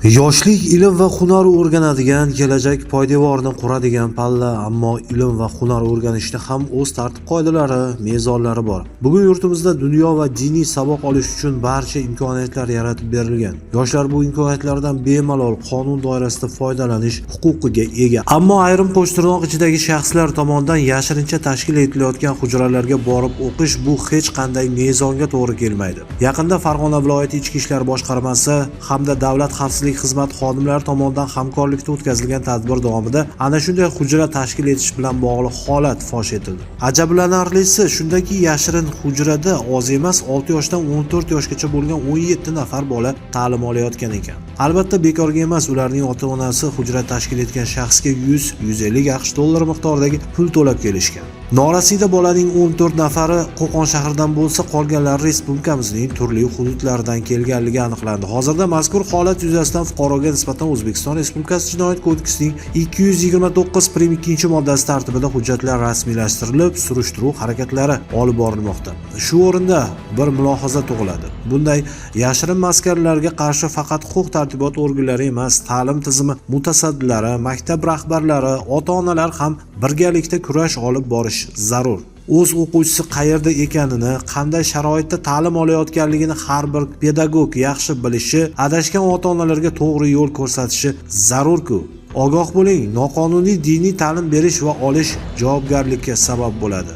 Yoshlik ilm va hunar o'rganadigan, kelajak poydevorini quradigan palla, ammo ilm va hunar o'rganishda ham o'z tartib-qoidalari, mezonlari bor. Bugun yurtimizda dunyo va diniy saboq olish uchun barcha imkoniyatlar yaratib berilgan. Yoshlar bu imkoniyatlardan bemalol qonun doirasida foydalanish huquqiga ega. Ammo ayrim qo'shtirnoq ichidagi shaxslar tomonidan yashirincha tashkil etilayotgan hujralarga borib o'qish bu hech qanday mezonga to'g'ri kelmaydi. Yaqinda Farg'ona viloyati Ichki ishlar boshqarmasi hamda Davlat xavfsizlik xizmat xodimlari tomonidan hamkorlikda o'tkazilgan tadbir davomida ana shunday hujra tashkil etish bilan bog'liq holat fosh etildi. Ajablanarlisi shundaki, yashirin hujrada oz emas 6 yoshdan 14 yoshgacha bo'lgan 17 nafar bola ta'lim olayotgan ekan. Albatta bekorga emas, ularning ota-onasi hujra tashkil etgan shaxsga 100-150 AQSh dollari miqdoridagi pul to'lab kelishgan. Norasida bolaning 14 nafari Qo'qon shahridan bo'lsa, qolganlari respublikamizning turli hududlaridan kelganligi aniqlandi. Hozirda mazkur holat yuzasidan fuqaroga nisbatan O'zbekiston Respublikasi Jinoyat kodeksining 229-2 moddasi tartibida hujjatlar rasmiylashtirilib, surishtiruv harakatlari olib borilmoqda. Shu o'rinda bir mulohaza tug'iladi. Bunday yashirin maskanlarga qarshi faqat huquq-tartibot organlari emas, ta'lim tizimi mutasaddilari, maktab rahbarlari, ota-onalar ham birgalikda kurash olib borish zarur. O'z o'quvchisi qayerda ekanini, qanday sharoitda ta'lim olayotganligini har bir pedagog yaxshi bilishi, adashgan ota-onalarga to'g'ri yo'l ko'rsatishi zarur-ku. Ogoh bo'ling, noqonuniy diniy ta'lim berish va olish javobgarlikka sabab bo'ladi.